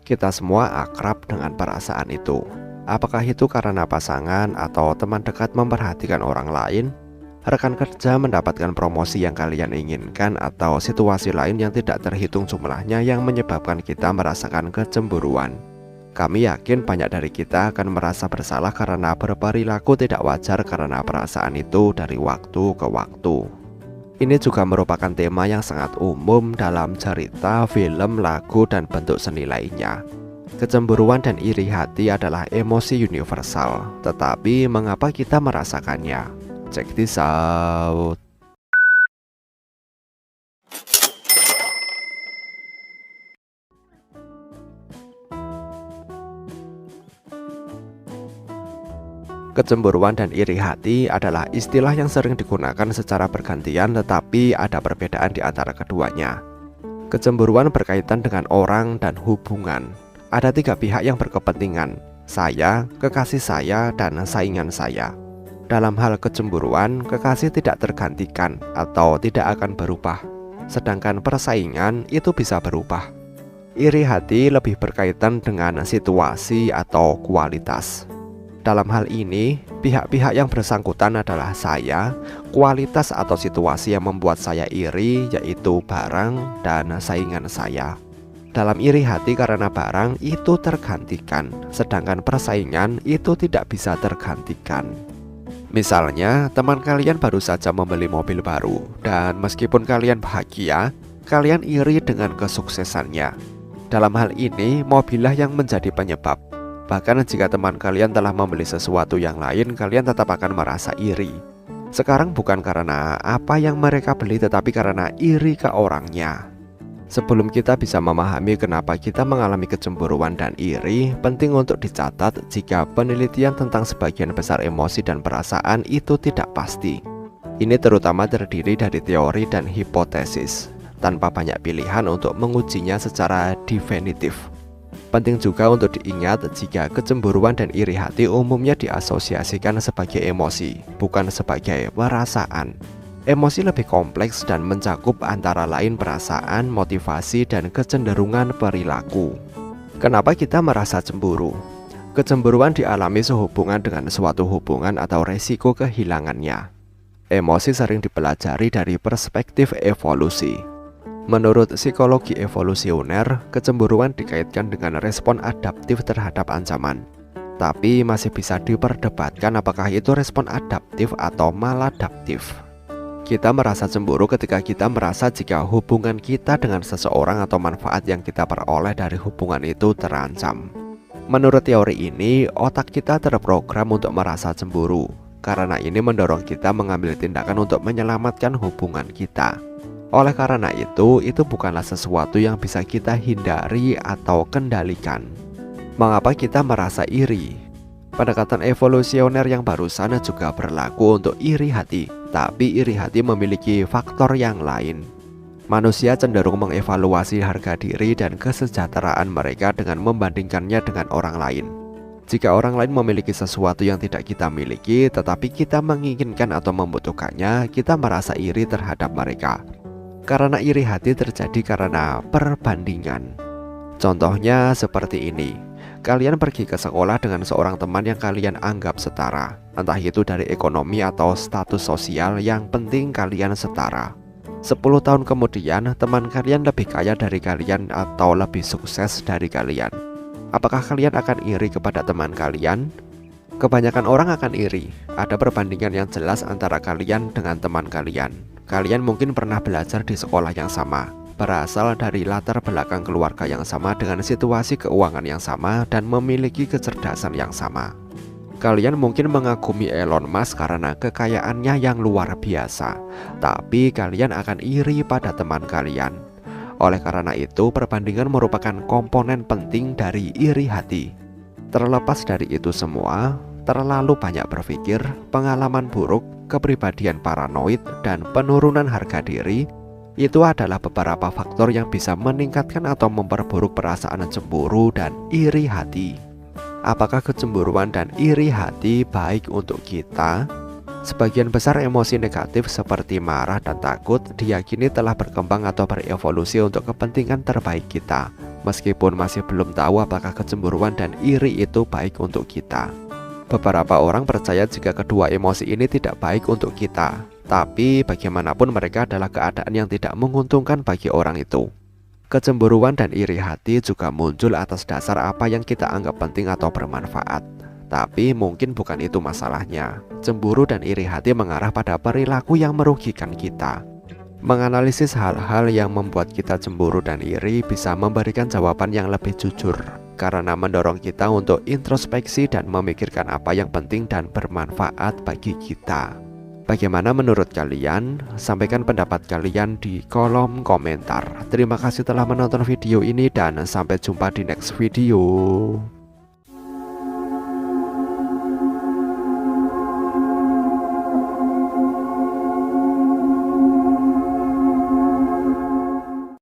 Kita semua akrab dengan perasaan itu. Apakah itu karena pasangan atau teman dekat memperhatikan orang lain, rekan kerja mendapatkan promosi yang kalian inginkan, atau situasi lain yang tidak terhitung jumlahnya yang menyebabkan kita merasakan kecemburuan? Kami yakin banyak dari kita akan merasa bersalah karena berperilaku tidak wajar karena perasaan itu dari waktu ke waktu. Ini juga merupakan tema yang sangat umum dalam cerita, film, lagu, dan bentuk seni lainnya. Kecemburuan dan iri hati adalah emosi universal, tetapi mengapa kita merasakannya? Check this out. Kecemburuan dan iri hati adalah istilah yang sering digunakan secara bergantian, tetapi ada perbedaan di antara keduanya. Kecemburuan berkaitan dengan orang dan hubungan. Ada tiga pihak yang berkepentingan: saya, kekasih saya, dan saingan saya. Dalam hal kecemburuan, kekasih tidak tergantikan atau tidak akan berubah, sedangkan persaingan itu bisa berubah. Iri hati lebih berkaitan dengan situasi atau kualitas. Dalam hal ini, pihak-pihak yang bersangkutan adalah saya, kualitas atau situasi yang membuat saya iri yaitu barang, dan saingan saya. Dalam iri hati karena barang itu tergantikan, sedangkan persaingan itu tidak bisa tergantikan. Misalnya, teman kalian baru saja membeli mobil baru, dan meskipun kalian bahagia, kalian iri dengan kesuksesannya. Dalam hal ini, mobillah yang menjadi penyebab. Bahkan jika teman kalian telah membeli sesuatu yang lain, kalian tetap akan merasa iri. Sekarang bukan karena apa yang mereka beli, tetapi karena iri ke orangnya. Sebelum kita bisa memahami kenapa kita mengalami kecemburuan dan iri, penting untuk dicatat jika penelitian tentang sebagian besar emosi dan perasaan itu tidak pasti. Ini terutama terdiri dari teori dan hipotesis, tanpa banyak pilihan untuk mengujinya secara definitif. Penting juga untuk diingat jika kecemburuan dan iri hati umumnya diasosiasikan sebagai emosi, bukan sebagai perasaan. Emosi lebih kompleks dan mencakup antara lain perasaan, motivasi, dan kecenderungan perilaku. Kenapa kita merasa cemburu? Kecemburuan dialami sehubungan dengan suatu hubungan atau resiko kehilangannya. Emosi sering dipelajari dari perspektif evolusi. Menurut psikologi evolusioner, kecemburuan dikaitkan dengan respon adaptif terhadap ancaman. Tapi masih bisa diperdebatkan apakah itu respon adaptif atau maladaptif. Kita merasa cemburu ketika kita merasa jika hubungan kita dengan seseorang atau manfaat yang kita peroleh dari hubungan itu terancam. Menurut teori ini, otak kita terprogram untuk merasa cemburu. Karena ini mendorong kita mengambil tindakan untuk menyelamatkan hubungan kita. Oleh karena itu bukanlah sesuatu yang bisa kita hindari atau kendalikan. Mengapa kita merasa iri? Pendekatan evolusioner yang barusan juga berlaku untuk iri hati, tapi iri hati memiliki faktor yang lain. Manusia cenderung mengevaluasi harga diri dan kesejahteraan mereka dengan membandingkannya dengan orang lain. Jika orang lain memiliki sesuatu yang tidak kita miliki, tetapi kita menginginkan atau membutuhkannya, kita merasa iri terhadap mereka. Karena iri hati terjadi karena perbandingan. Contohnya seperti ini. Kalian pergi ke sekolah dengan seorang teman yang kalian anggap setara. Entah itu dari ekonomi atau status sosial, yang penting kalian setara. 10 tahun kemudian, teman kalian lebih kaya dari kalian atau lebih sukses dari kalian. Apakah kalian akan iri kepada teman kalian? Kebanyakan orang akan iri. Ada perbandingan yang jelas antara kalian dengan teman kalian. Kalian mungkin pernah belajar di sekolah yang sama, berasal dari latar belakang keluarga yang sama dengan situasi keuangan yang sama, dan memiliki kecerdasan yang sama. Kalian mungkin mengagumi Elon Musk karena kekayaannya yang luar biasa, tapi kalian akan iri pada teman kalian. Oleh karena itu, perbandingan merupakan komponen penting dari iri hati. Terlepas dari itu semua, terlalu banyak berpikir, pengalaman buruk, kepribadian paranoid, dan penurunan harga diri itu adalah beberapa faktor yang bisa meningkatkan atau memperburuk perasaan cemburu dan iri hati. Apakah kecemburuan dan iri hati baik untuk kita? Sebagian besar emosi negatif seperti marah dan takut diyakini telah berkembang atau berevolusi untuk kepentingan terbaik kita, meskipun masih belum tahu apakah kecemburuan dan iri itu baik untuk kita. Beberapa orang percaya jika kedua emosi ini tidak baik untuk kita, tapi bagaimanapun mereka adalah keadaan yang tidak menguntungkan bagi orang itu. Kecemburuan dan iri hati juga muncul atas dasar apa yang kita anggap penting atau bermanfaat. Tapi mungkin bukan itu masalahnya. Cemburu dan iri hati mengarah pada perilaku yang merugikan kita. Menganalisis hal-hal yang membuat kita cemburu dan iri bisa memberikan jawaban yang lebih jujur, karena mendorong kita untuk introspeksi dan memikirkan apa yang penting dan bermanfaat bagi kita. Bagaimana menurut kalian? Sampaikan pendapat kalian di kolom komentar. Terima kasih telah menonton video ini dan sampai jumpa di next video.